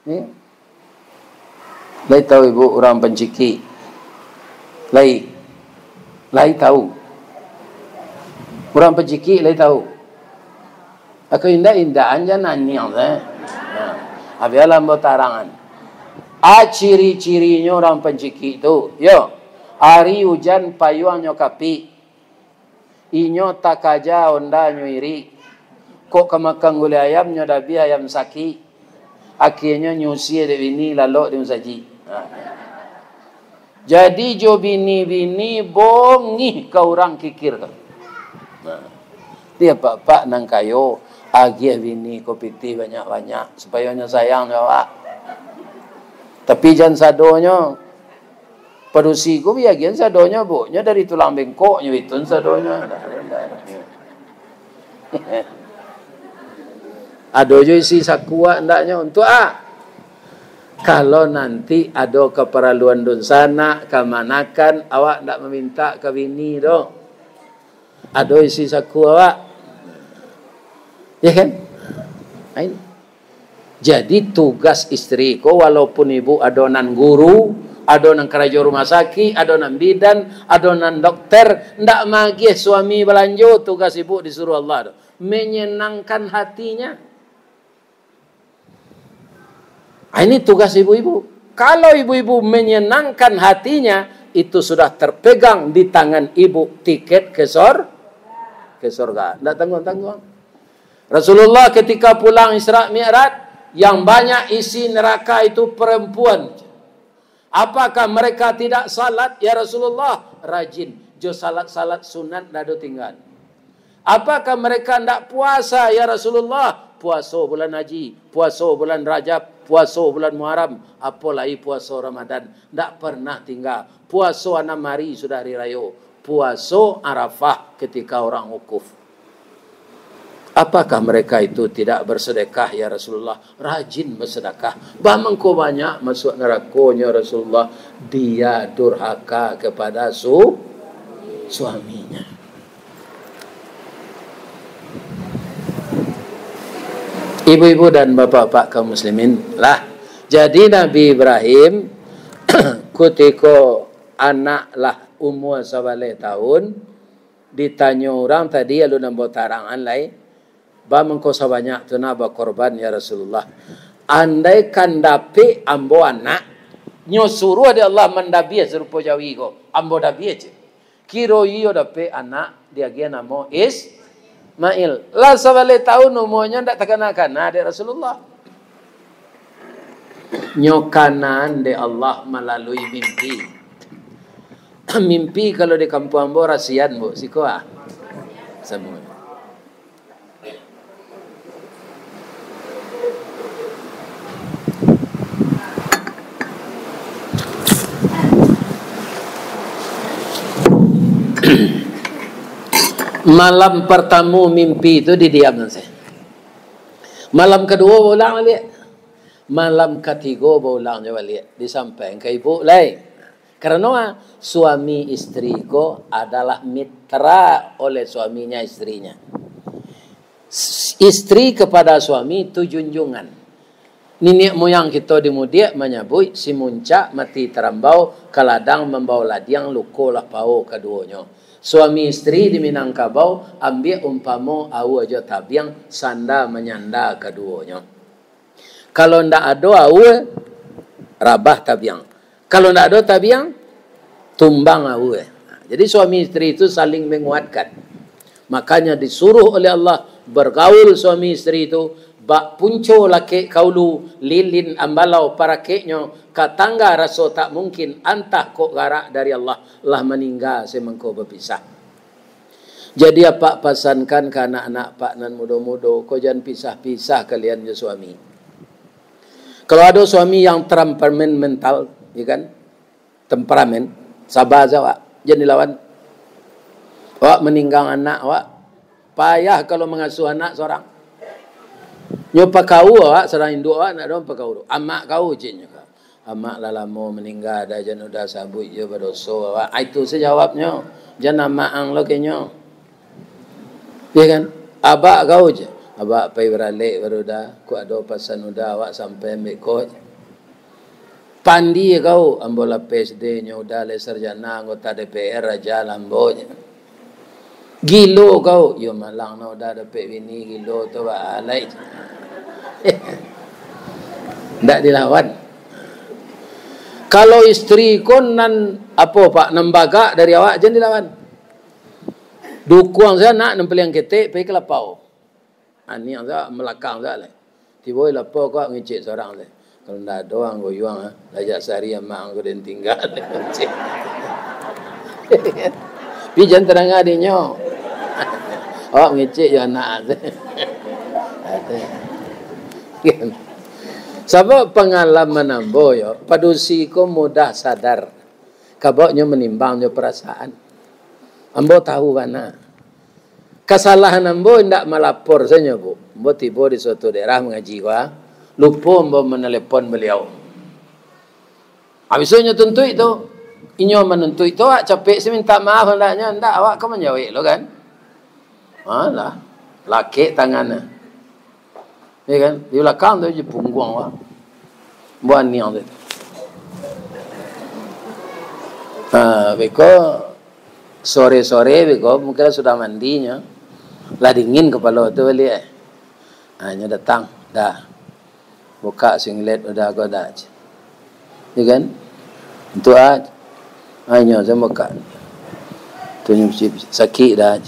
Ya. Lai tahu ibu orang penciki. Lai tahu. Orang peciki lai tahu. Aku indah anja nanyang Habis alam tarangan. Ciri-cirinya orang penciki itu. Yo. Hari hujan payuannya kapi. Inyo takaja onda nyuiri. Kok kemakang gulai ayamnya dabi ayam saki. Akhirnya nyusi ada bini lalu di musaji. Jadi jo bini-bini bongi ke orang kikir kan. Dia bapak nang kayo agih bini kopiti banyak-banyak supaya nya sayang awak. Tapi jangan sadonya padusi ku biagian sadonya bu nya dari tulang bengkoknya itu sadonya. Ado jo isi sakua ndaknya untuk kalau nanti ada keperluan dun sana kemanakan awak ndak meminta ke bini dong. Ada isi saku awak. Ya kan? Jadi tugas istri ko walaupun ibu adonan guru, adonan kerja rumah sakit, adonan bidan, adonan dokter, ndak magih suami belanjo, tugas ibu disuruh Allah menyenangkan hatinya. Ini tugas ibu-ibu. Kalau ibu-ibu menyenangkan hatinya, itu sudah terpegang di tangan ibu tiket ke ke surga. Tidak tanggung-tanggung. Rasulullah ketika pulang Isra Mi'raj, yang banyak isi neraka itu perempuan. Apakah mereka tidak salat? Ya Rasulullah, rajin. Jo salat-salat sunat dah tinggal. Apakah mereka tidak puasa? Ya Rasulullah, puasa bulan haji, puasa bulan Rajab, puasa bulan Muharram, apalagi puasa Ramadan. Tak pernah tinggal. Puasa 6 hari sudah hari raya. Puasa Arafah ketika orang wukuf. Apakah mereka itu tidak bersedekah ya Rasulullah? Rajin bersedekah. Bamangko banyak masuk nerakanya Rasulullah. Dia durhaka kepada suaminya. Ibu-ibu dan bapak-bapak kaum muslimin lah. Jadi Nabi Ibrahim ketika anak lah umur 11 tahun ditanya orang tadi lalu nambah tarangan lain. Ba mengko sabanyak tu nak berkorban ya Rasulullah. Andai kan dapat ambo anak nyo suruh ada Allah mendabi serupa jawi ko. Ambo dabi aja. Kiro iyo dapat anak dia dia nama Ismail. Lah 11 tahun umurnya ndak terkena-kena ada Rasulullah. Nyo kanan de Allah melalui mimpi. Mimpi kalau di kampung ambo rasian bu siko ah. Semua. Malam pertama mimpi itu didiamkan saya. Malam kedua ulang balik. Malam ketiga ulang juga balik. Disampaikan ke ibu lain. Karena suami istriku adalah mitra oleh suaminya istrinya. Istri kepada suami itu junjungan. Nenek moyang kita di mudia menyebut si muncak mati terambau kaladang membawa ladiang lukolah pau keduanya. Suami istri di Minangkabau ambil umpama au aja tabiang sanda menyanda keduanya. Kalau ndak ada au rabah tabiang. Kalau ndak ada tabiang tumbang au. Jadi suami istri itu saling menguatkan. Makanya disuruh oleh Allah bergaul suami istri itu bak punco laki kaulu lilin ambalau para keknya katangga rasa tak mungkin antah kok garak dari Allah lah meninggal semengko berpisah. Jadi apa pasankan ke anak-anak pak nan muda-muda kau jangan pisah-pisah kalian je suami. Kalau ada suami yang temperamen mental, ya kan? Temperamen, sabar saja jangan dilawan. Awak meninggal anak awak payah kalau mengasuh anak seorang. Nyopa kau awak serang induk awak nak dong pakau. Amak kau je kau. Amak lah lama meninggal dah jan udah sabut je berdosa awak. Itu sejawabnya. Jangan amak ang lo kenyo. Ya kan? Abak kau je. Abak pai beralik baru dah. Ku ada pasan udah awak sampai ambil kau. Pandi kau ambola PSD nya udah le sarjana anggota DPR raja lambo. Gilo kau. Yo malang na udah dapat bini gilo tu ba alai. Tidak dilawan. Kalau istri kon nan apa pak nembaga dari awak jangan dilawan. Dukung saya nak nempel yang ketek pergi ke lapau. Ani yang saya melakang saya lah. Tiba lapau kau ngecek seorang saya. Kalau tidak ada orang goyang lajak sehari yang mak aku dan tinggal. Pi jangan terang adiknya. Awak ngecek je anak saya. Sebab pengalaman ambo yo, padusi ko mudah sadar. Kaboknya menimbangnya perasaan. Ambo tahu mana. Kesalahan ambo tidak melapor saja bu. Ambo tiba di suatu daerah mengaji wa, lupa ambo menelepon beliau. Habisnya tentu itu, inyo menentu itu awak capek sih minta maaf hendaknya, hendak awak kau menjawab lo kan? Alah, laki tangannya. Ya kan? Di belakang tu je punggung wah. Buat niang tu. Beko sore-sore beko mungkin sudah mandinya. Lah dingin kepala tu balik. Hanya datang dah. Buka singlet udah kau dah. Ya kan? Untuk hanya saya buka. Tu sakit dah.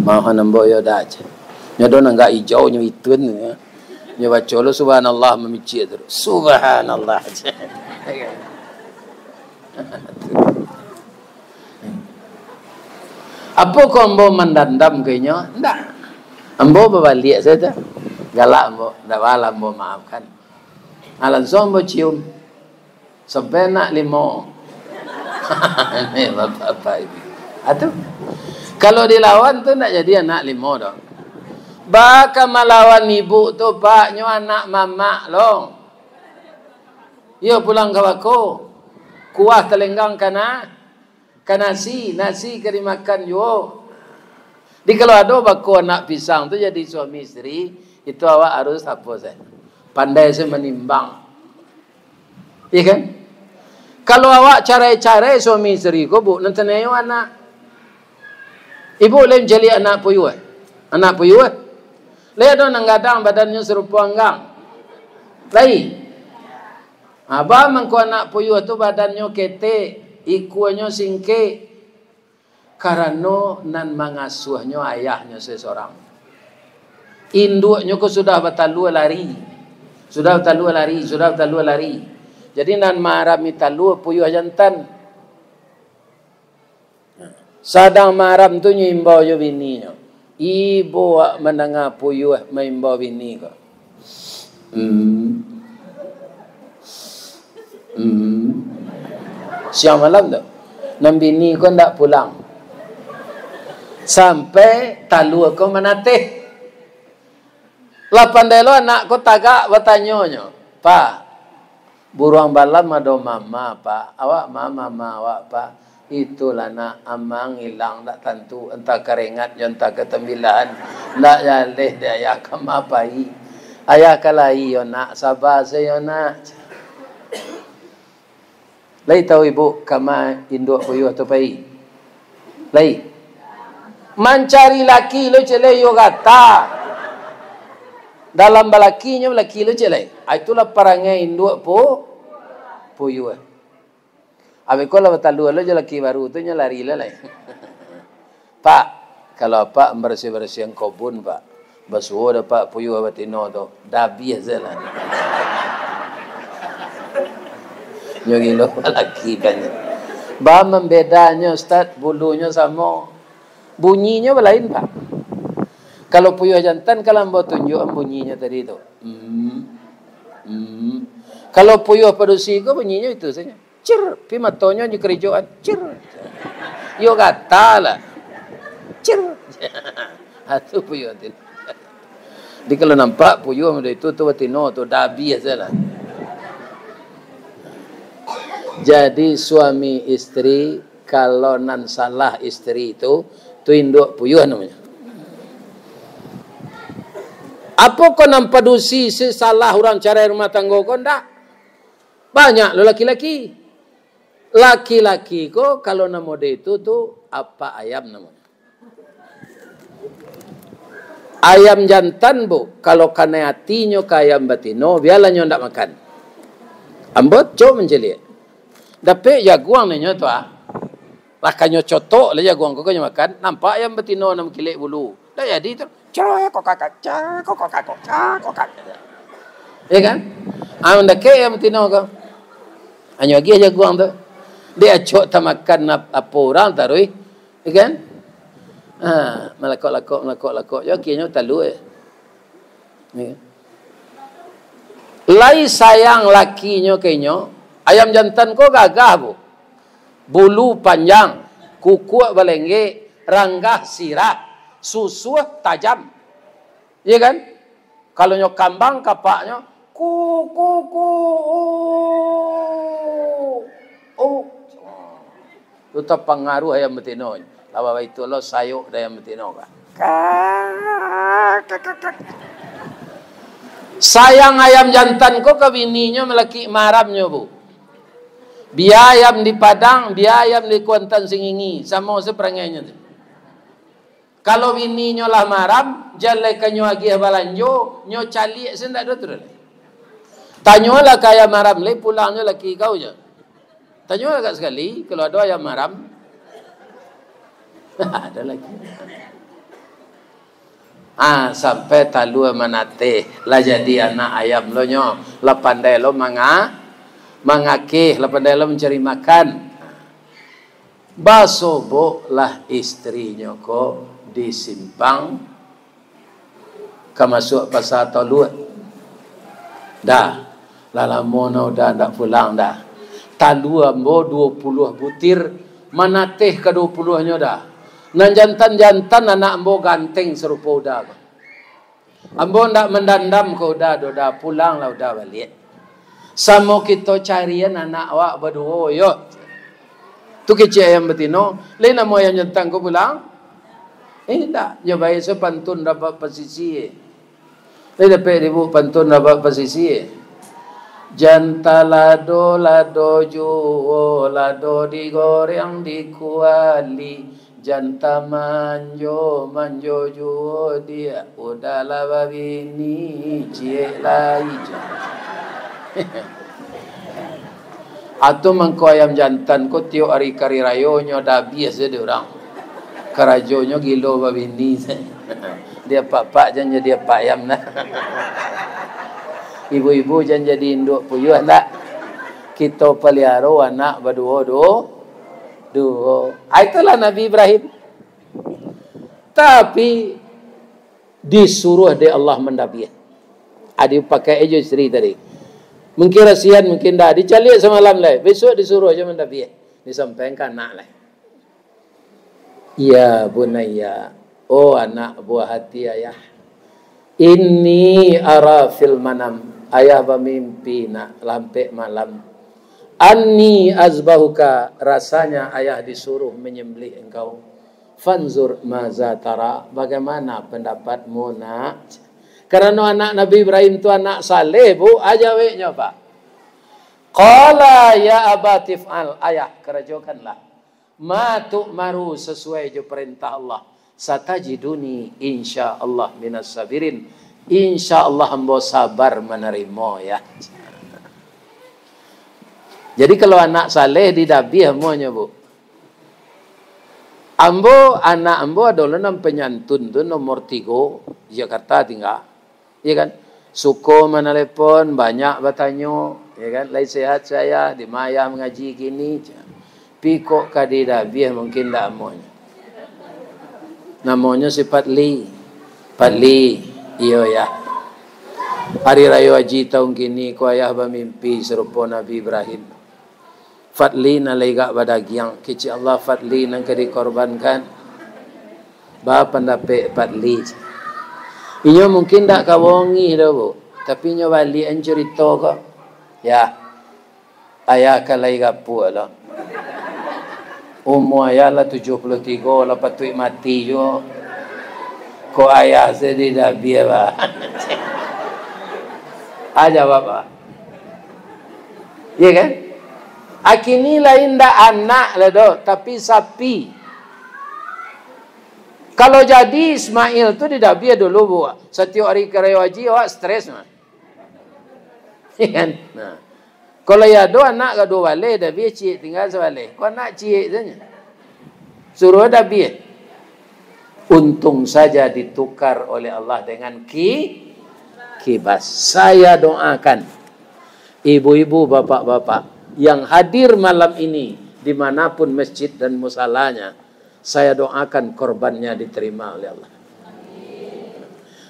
Maha nambo yo dah je. Nyodo nangga hijau nyo itun ya. Nyo baca lo subhanallah memici terus. Subhanallah. Apa kau ambo mendandam kayaknya? Ndak. Ambo berbalik saja. Galak ambo, ndak bala ambo maafkan. Langsung ambo cium. Sampai nak limo. Ini bapak-bapak ini. Atuh. Kalau dilawan tu nak jadi anak limo dong. Baka melawan ibu tu pak nyo anak mama long. Yo pulang ke wako. Kuah telenggang kana nasi kari makan yo. Di kalau ada bako anak pisang tu jadi suami istri, itu awak harus apa saya? Pandai saya menimbang. Iya kan? Kalau awak carai-carai suami istri ko bu nanti nayo anak. Ibu lain jadi anak puyuh. Anak puyuh. Lihat dong nanggadang badannya serupa anggang. Lai. Abah mangko anak puyuh tu badannya kete, ikuannya singke. Karena nan mengasuhnya ayahnya seseorang. Induknya ko sudah batalua lari. Sudah batalua lari. Jadi nan marami talua puyuh jantan. Sadang maram tu nyimbau yo bini nyo. Ibu wak menengah puyuh maimbau bini ko. Siang malam tu. Nam bini ko ndak pulang. Sampai talua ko menatih. Lah pandai lo anak ko tagak bertanya. Pak, buruang balam ada mama pak. Awak mama awak pak. Itulah nak amang hilang tak tentu entah keringat entah ketembilan nak jaleh dia ayah kemapai ayah kalai yo nak sabar saya nak lai tahu ibu kama induk puyuh tu pai lai mencari laki lo cele yo kata dalam balakinya laki lo cele itulah perangai induk puyuh. Abi kalau betalu lo je laki baru tu nya lari lelai. Pak, kalau pak bersih-bersih yang kebun pak, basuh dah pak puyuh batino tu, dah biasa lah. Nyogi lo laki banyak. Bah membedanya Ustaz, bulunya sama, bunyinya lain pak. Kalau puyuh jantan kalau ambo tunjuk bunyinya tadi tu. Kalau puyuh padusi ko bunyinya itu saja. Cir, pi matonya di kerjaan, cir. Yo kata lah. Cir. Atu puyuh tin. Di kalau nampak puyuh muda itu tu batino tu dah biasa lah. Jadi suami istri kalau nan salah istri itu induk puyuh namanya. Apa kau nampak dusi salah orang cara rumah tangga kau ndak? Banyak lo laki-laki. Laki-laki ko kalau nama dia itu tu apa ayam namanya. Ayam jantan bu, kalau kena hatinya ke ayam batino, biarlah nyo ndak makan. Ambot co menjelit. Tapi jaguang nyo tu lakanyo cotok le jaguang ko nyo makan, nampak ayam batino nam kilek bulu. Dah jadi tu, kok kakak. Ya kan? Ndak ke ayam batino ko. Anyo lagi jaguang tu. Dia cok tamakan apa orang tarui, kan? Melakok. Yo kinya talu Lai sayang lakinya kenyo, ayam jantan ko gagah bu. Bulu panjang, kuku balengge, ranggah sirah, susu tajam. Iya kan? Kalau nyo kambang kapaknya ku. Itu pengaruh ayam betino. Lawa itu lo sayuk ayam betino ka. Sayang ayam jantan ko ke bininya melaki maramnya bu. Biar ayam di padang, biar ayam di Kuantan Singingi, sama seperangainya tu. Kalau bininya lah maram, jalai kanyo agi balanjo, nyo cali sendak do tu. Tanyolah kaya maram le pulangnya laki kau je. Tanya agak sekali, kalau ada ayam maram, ada lagi. Sampai talua manate lah jadi anak ayam lo nyo, lah pandai lo mangakeh, lah pandai lo mencari makan. Basobo lah istrinya ko disimpang masuk pasar talua. Dah lalamono dah ndak pulang dah. Talua ambo 20 butir, manateh ke 20-nya dah. Nan jantan-jantan anak ambo ganteng serupa udah. Ambo ndak mendandam ke udah pulang lah udah balik. Samo kita carian anak awak berdua yo. Tu kecil ayam betino, lain nama ayam jantan ko pulang. Tak, nyobai sepantun dapat posisi. Lain dapat ibu pantun dapat posisi. Janta lado juo, lado digoreng dikuali. Janta manjo juo, dia udahlah babini cie lai. Atau mangko ayam jantan ko tiok hari kari rayo nyo dah biasa dia orang. Karajonyo gilo babini. Dia pak jangan jadi pak ayam nah. Ibu-ibu jangan jadi induk puyuh tak. Kita pelihara anak berdua. Itulah Nabi Ibrahim. Tapi disuruh dia Allah mendabiah. Ada pakai ejo istri tadi. Mungkin rasian, mungkin dah. Dicalik semalam lah. Besok disuruh aja mendabiah. Disampaikan anak lah. Ya bunaya. Oh anak buah hati ayah. Inni ara fil manam. Ayah bermimpi nak lampai malam. Anni azbahuka, rasanya ayah disuruh menyembelih engkau. Fanzur maza tara, bagaimana pendapatmu nak? Karena anak Nabi Ibrahim itu anak saleh bu, ajaweknya pak. Qala ya abatif al, ayah kerjakanlah. Ma tu'maru, sesuai je perintah Allah. Satajiduni insyaallah minas sabirin. InsyaAllah hamba sabar menerima ya. Jadi kalau anak saleh didabi semuanya bu. Anak ambo adalah nam penyantun tu nomor 3 Jakarta tinggal. Ya kan? Suko menelepon banyak bertanya. Ya kan? Lai sehat saya di maya mengaji gini. Piko kadidabi mungkin tak amonya. Namanya si Patli. Iyo ya. Hari Raya Haji tahun kini ku ayah bermimpi serupa Nabi Ibrahim. Fadli nalega badagiang. Kici Allah Fadli nang dikorbankan. Ba pendapat Fadli. Inyo mungkin tak kawongi dah bu. Tapi inyo balik an cerita ko. Ya. Ayah kalai gapu lah. Umur ayah lah 73 lah patut mati jo. Ko ayah sedih dah biar bah. Aja bapa. Ya kan? Akini lain dah anak lah doh, tapi sapi. Kalau jadi Ismail tu dia biar dulu bu. Setiap hari kerja haji awak stres mah. Ya kan? Nah. Kalau ya do anak ke dua balik dah biar cik tinggal sebalik. Kau anak cik saja. Suruh dah biar. Untung saja ditukar oleh Allah dengan kibas. Saya doakan ibu-ibu, bapak-bapak yang hadir malam ini dimanapun masjid dan musalanya, saya doakan korbannya diterima oleh Allah.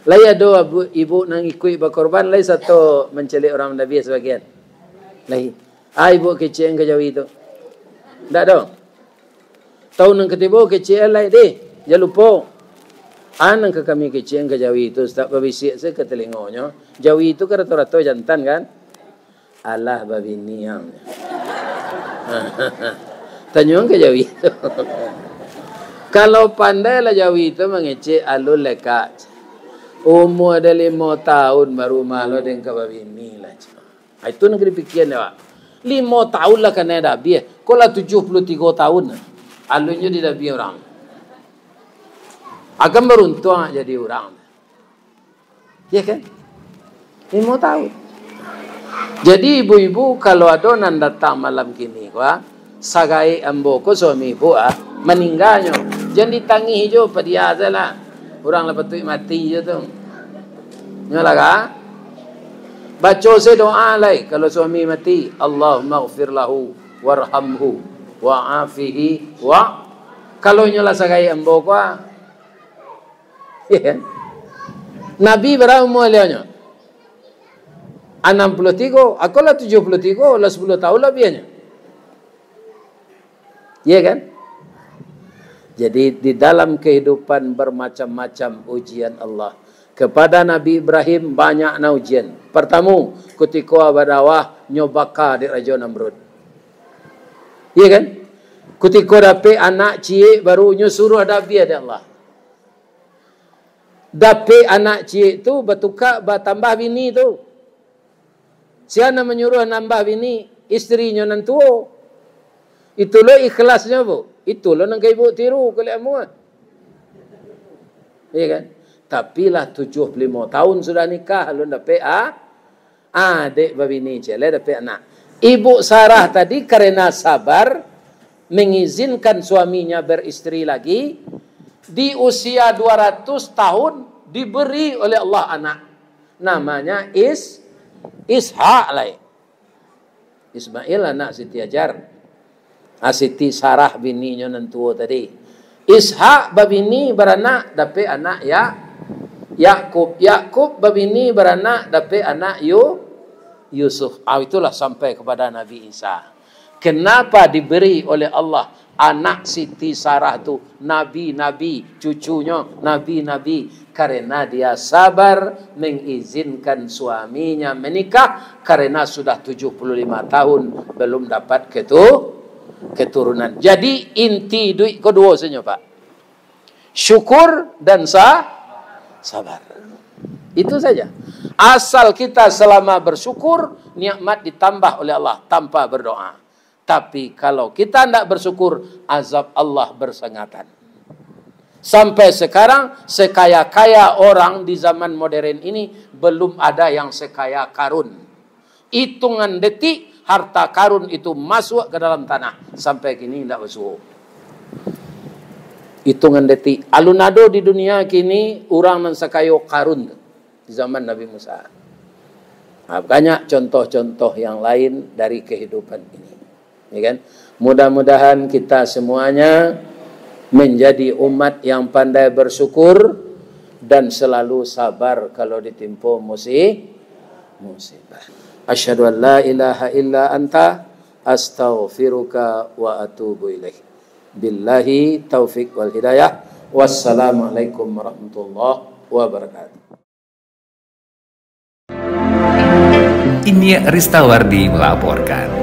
Laya doa ibu nang ikut berkorban, lay satu mencelik orang Nabi sebagian. Lay, ibu kecil yang kejauh itu. Tak dong. Tahun yang ketiga kecil lay deh. Jangan lupa. Anang ke kami kecil ke Jawi itu. Tak berbisik saya ke telinganya. Jawi itu kan rata-rata jantan kan. Allah babi niang. Tanyong ke Jawi itu. Kalau pandai lah Jawi itu mengecek alul lekat. Umur ada 5 tahun baru malu dengan ke babi ni lah. Itu nak dipikirkan ya. 5 tahun lah kan ada biar. Kalau 73 tahun. Alunnya tidak biar orang. Akan beruntung jadi orang. Ya kan? 5 tahun. Jadi ibu-ibu kalau ada nan datang malam kini, sagai ambo ko suami ibu meninggalnya. Jangan ditangi hijau pada dia saja lah. Orang lepas tu mati je tu. Nyolah kah? Baca saya doa lai kalau suami mati, Allahumma ighfir lahu warhamhu wa'afihi wa. Kalau nyolah sagai ambo kwa. Ya. Nabi berapa umur dia? 63, aku lah 73, lah 10 tahun lebihnya. Ya kan? Jadi di dalam kehidupan bermacam-macam ujian Allah. Kepada Nabi Ibrahim banyak na ujian. Pertama, ketika berdawah nyobaka di Raja Namrud. Ya kan? Ketika dapat anak cik baru nyuruh Nabi ada Allah. Dapat anak cik tu bertukar bertambah bini tu. Siapa menyuruh nambah bini? Isterinya nantua. Itulah ikhlasnya bu. Itulah nang ibu tiru kalian. Ya kan? Tapi lah 75 tahun sudah nikah lu dapat adik babini cile dapat anak. Ibu Sarah tadi karena sabar mengizinkan suaminya beristri lagi di usia 200 tahun diberi oleh Allah anak. Namanya Ishak lah. Ismail anak Siti Hajar. Siti Sarah bininya nantua tadi. Ishak babini beranak dapat anak Yakub. Yakub babini beranak dapat anak Yusuf. Itulah sampai kepada Nabi Isa. Kenapa diberi oleh Allah anak Siti Sarah tu nabi-nabi, cucunya nabi-nabi? Karena dia sabar mengizinkan suaminya menikah karena sudah 75 tahun belum dapat keturunan. Jadi inti duit kedua saja Pak. Syukur dan sabar. Itu saja. Asal kita selama bersyukur, nikmat ditambah oleh Allah tanpa berdoa. Tapi kalau kita tidak bersyukur, azab Allah bersengatan. Sampai sekarang, sekaya-kaya orang di zaman modern ini, belum ada yang sekaya Karun. Hitungan detik, harta Karun itu masuk ke dalam tanah. Sampai kini tidak masuk. Hitungan detik. Alunado di dunia kini, orang yang sekaya Karun. Di zaman Nabi Musa. Banyak contoh-contoh yang lain dari kehidupan ini. Ya kan? Mudah-mudahan kita semuanya menjadi umat yang pandai bersyukur dan selalu sabar kalau ditimpa musibah. Asyhadu an la ilaha illa anta astaghfiruka wa atubu ilaih. Billahi taufik wal hidayah. Wassalamualaikum warahmatullahi wabarakatuh. Ini Ristawardi melaporkan.